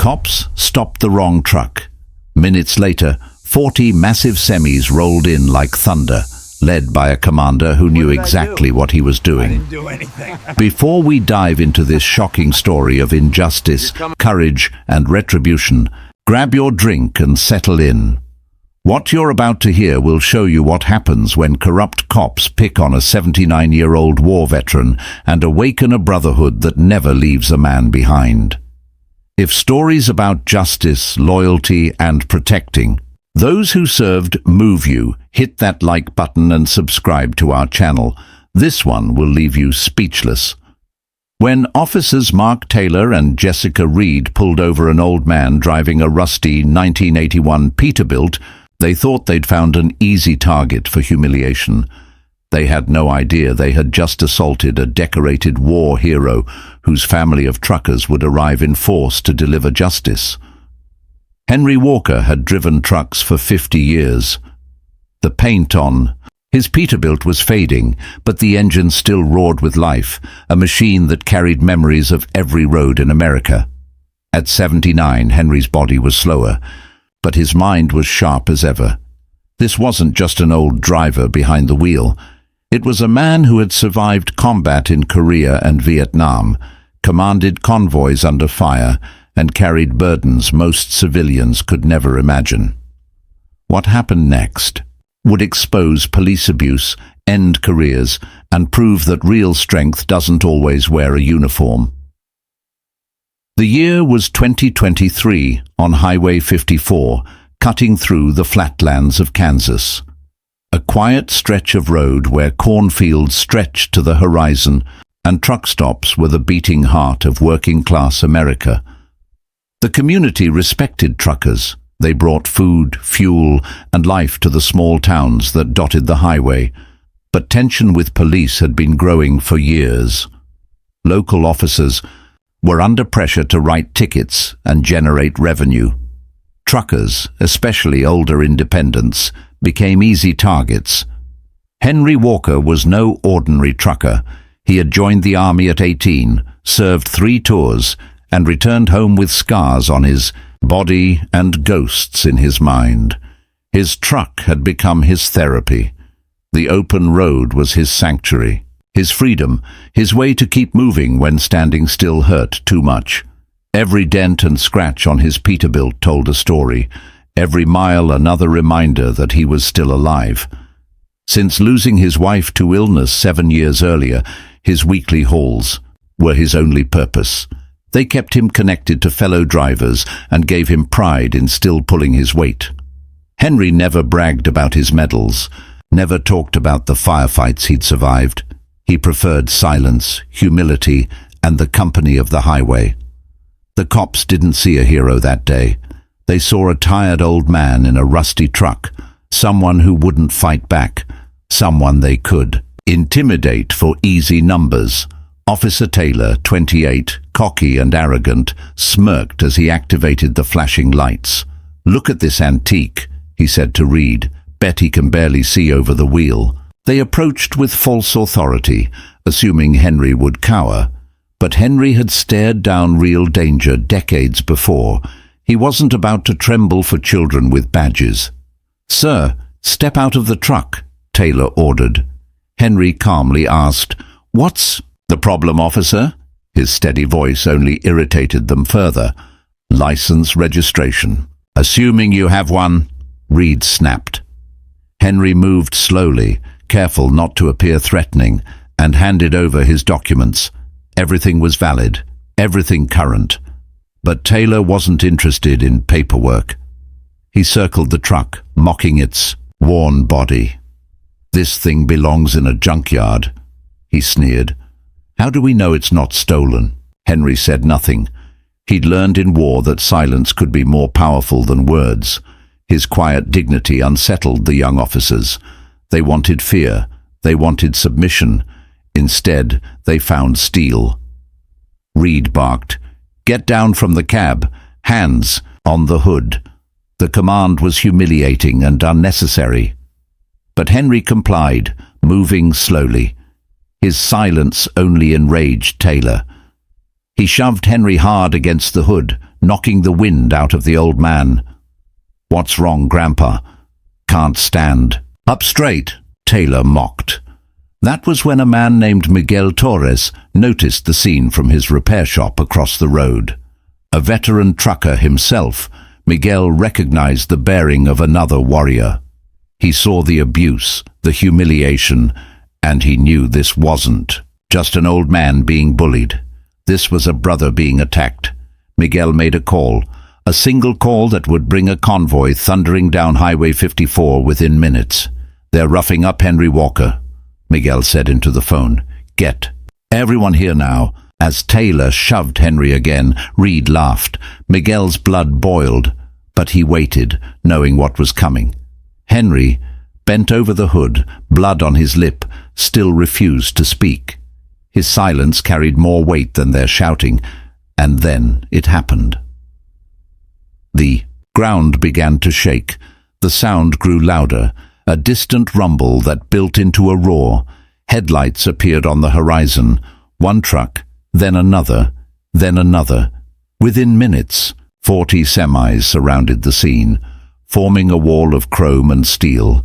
cops stopped the wrong truck. Minutes later, 40 massive semis rolled in like thunder, led by a commander who knew exactly what he was doing. I didn't do anything. Before we dive into this shocking story of injustice, courage, and retribution, grab your drink and settle in. What you're about to hear will show you what happens when corrupt cops pick on a 79-year-old war veteran and awaken a brotherhood that never leaves a man behind. If stories about justice, loyalty, and protecting those who served move you, hit that like button and subscribe to our channel. This one will leave you speechless. When officers Mark Taylor and Jessica Reed pulled over an old man driving a rusty 1981 Peterbilt, they thought they'd found an easy target for humiliation. They had no idea they had just assaulted a decorated war hero whose family of truckers would arrive in force to deliver justice. Henry Walker had driven trucks for 50 years. The paint on his Peterbilt was fading, but the engine still roared with life, a machine that carried memories of every road in America. At 79, Henry's body was slower, but his mind was sharp as ever. This wasn't just an old driver behind the wheel. It was a man who had survived combat in Korea and Vietnam, commanded convoys under fire, and carried burdens most civilians could never imagine. What happened next would expose police abuse, end careers, and prove that real strength doesn't always wear a uniform. The year was 2023 on Highway 54, cutting through the flatlands of Kansas. A quiet stretch of road where cornfields stretched to the horizon and truck stops were the beating heart of working-class America. The community respected truckers. They brought food, fuel, and life to the small towns that dotted the highway. But tension with police had been growing for years. Local officers were under pressure to write tickets and generate revenue. Truckers, especially older independents, became easy targets. Henry Walker was no ordinary trucker. He had joined the army at 18, served 3 tours, and returned home with scars on his body and ghosts in his mind. His truck had become his therapy. The open road was his sanctuary, his freedom, his way to keep moving when standing still hurt too much. Every dent and scratch on his Peterbilt told a story, every mile another reminder that he was still alive. Since losing his wife to illness 7 years earlier, his weekly hauls were his only purpose. They kept him connected to fellow drivers and gave him pride in still pulling his weight. Henry never bragged about his medals, never talked about the firefights he'd survived. He preferred silence, humility, and the company of the highway. The cops didn't see a hero that day. They saw a tired old man in a rusty truck, someone who wouldn't fight back, someone they could intimidate for easy numbers. Officer Taylor, 28, cocky and arrogant, smirked as he activated the flashing lights. "Look at this antique," he said to Reed. "Bet he can barely see over the wheel." They approached with false authority, assuming Henry would cower. But Henry had stared down real danger decades before. He wasn't about to tremble for children with badges. "Sir, step out of the truck," Taylor ordered. Henry calmly asked, "What's the problem, officer?" His steady voice only irritated them further. "License registration." "Assuming you have one," Reed snapped. Henry moved slowly, careful not to appear threatening, and handed over his documents. Everything was valid, everything current. But Taylor wasn't interested in paperwork. He circled the truck, mocking its worn body. "This thing belongs in a junkyard," he sneered. "How do we know it's not stolen?" Henry said nothing. He'd learned in war that silence could be more powerful than words. His quiet dignity unsettled the young officers. They wanted fear. They wanted submission. Instead, they found steel. Reed barked, "Get down from the cab. Hands on the hood." The command was humiliating and unnecessary. But Henry complied, moving slowly. His silence only enraged Taylor. He shoved Henry hard against the hood, knocking the wind out of the old man. "What's wrong, Grandpa?" "Can't stand." "Up straight," Taylor mocked. That was when a man named Miguel Torres noticed the scene from his repair shop across the road. A veteran trucker himself, Miguel recognized the bearing of another warrior. He saw the abuse, the humiliation, and he knew this wasn't just an old man being bullied. This was a brother being attacked. Miguel made a call, a single call that would bring a convoy thundering down Highway 54 within minutes. "They're roughing up Henry Walker," Miguel said into the phone. "Get everyone here now." As Taylor shoved Henry again, Reed laughed. Miguel's blood boiled, but he waited, knowing what was coming. Henry, bent over the hood, blood on his lip, still refused to speak. His silence carried more weight than their shouting, and then it happened. The ground began to shake. The sound grew louder, a distant rumble that built into a roar. Headlights appeared on the horizon. One truck, then another, then another. Within minutes, 40 semis surrounded the scene, forming a wall of chrome and steel.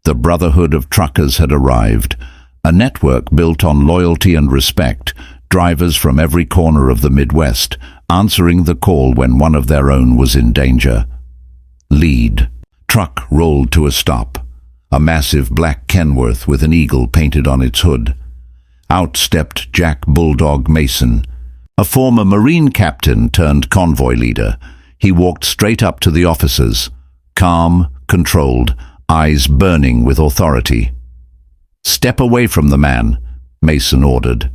The Brotherhood of Truckers had arrived, a network built on loyalty and respect, drivers from every corner of the Midwest, answering the call when one of their own was in danger. Lead. Truck rolled to a stop, a massive black Kenworth with an eagle painted on its hood. Out stepped Jack Bulldog Mason, a former Marine captain turned convoy leader. He walked straight up to the officers, calm, controlled, eyes burning with authority. "Step away from the man," Mason ordered.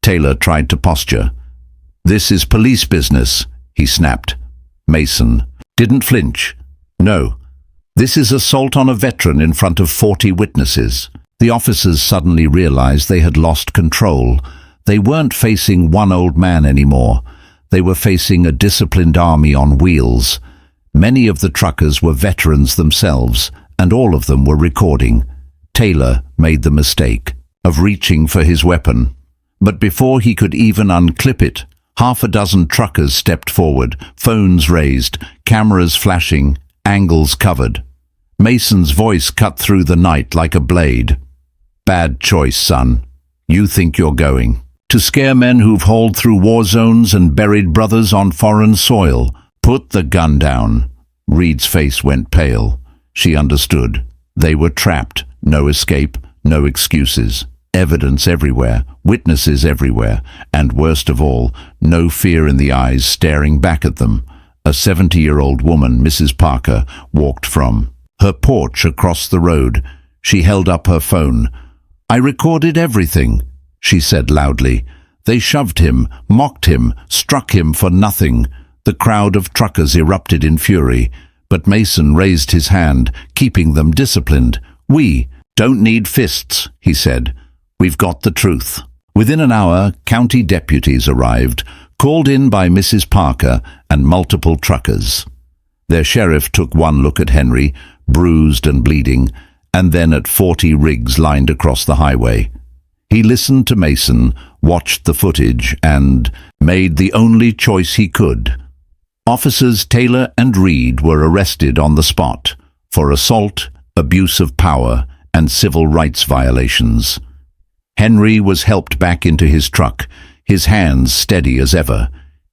Taylor tried to posture. "This is police business," he snapped. Mason didn't flinch. "No, this is assault on a veteran in front of 40 witnesses." The officers suddenly realized they had lost control. They weren't facing one old man anymore. They were facing a disciplined army on wheels. Many of the truckers were veterans themselves, and all of them were recording. Taylor made the mistake of reaching for his weapon. But before he could even unclip it, half a dozen truckers stepped forward, phones raised, cameras flashing, angles covered. Mason's voice cut through the night like a blade. "Bad choice, son. You think you're going to scare men who've hauled through war zones and buried brothers on foreign soil. Put the gun down." Reed's face went pale. She understood. They were trapped. No escape, no excuses. Evidence everywhere, witnesses everywhere, and worst of all, no fear in the eyes staring back at them. A 70-year-old woman, Mrs. Parker, walked from her porch across the road. She held up her phone. "I recorded everything," she said loudly. They shoved him, mocked him, struck him for nothing. The crowd of truckers erupted in fury, but Mason raised his hand, keeping them disciplined. "We don't need fists," he said. "We've got the truth." Within an hour, county deputies arrived, called in by Mrs. Parker and multiple truckers. Their sheriff took one look at Henry, bruised and bleeding, and then at 40 rigs lined across the highway. He listened to Mason, watched the footage, and made the only choice he could. Officers Taylor and Reed were arrested on the spot for assault, abuse of power, and civil rights violations. Henry was helped back into his truck, his hands steady as ever.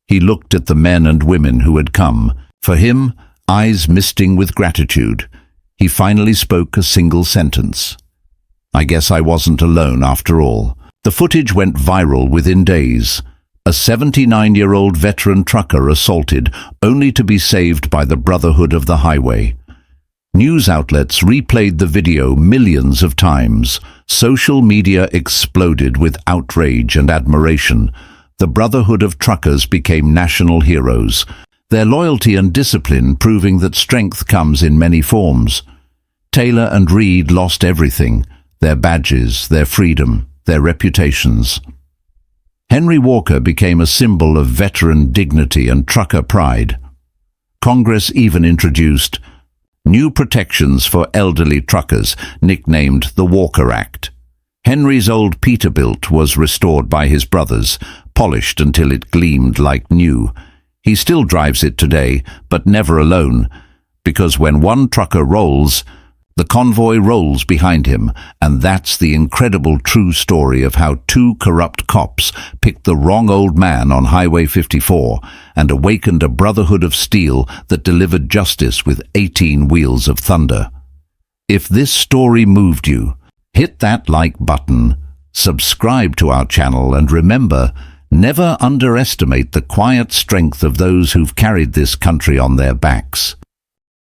He looked at the men and women who had come. For him, eyes misting with gratitude, he finally spoke a single sentence. "I guess I wasn't alone after all." The footage went viral within days. A 79-year-old veteran trucker assaulted, only to be saved by the Brotherhood of the Highway. News outlets replayed the video millions of times. Social media exploded with outrage and admiration. The Brotherhood of Truckers became national heroes, their loyalty and discipline proving that strength comes in many forms. Taylor and Reed lost everything: their badges, their freedom, their reputations. Henry Walker became a symbol of veteran dignity and trucker pride. Congress even introduced new protections for elderly truckers, nicknamed the Walker Act. Henry's old Peterbilt was restored by his brothers, polished until it gleamed like new. He still drives it today, but never alone, because when one trucker rolls, the convoy rolls behind him, and that's the incredible true story of how two corrupt cops picked the wrong old man on Highway 54 and awakened a brotherhood of steel that delivered justice with 18 wheels of thunder. If this story moved you, hit that like button, subscribe to our channel, and remember, never underestimate the quiet strength of those who've carried this country on their backs.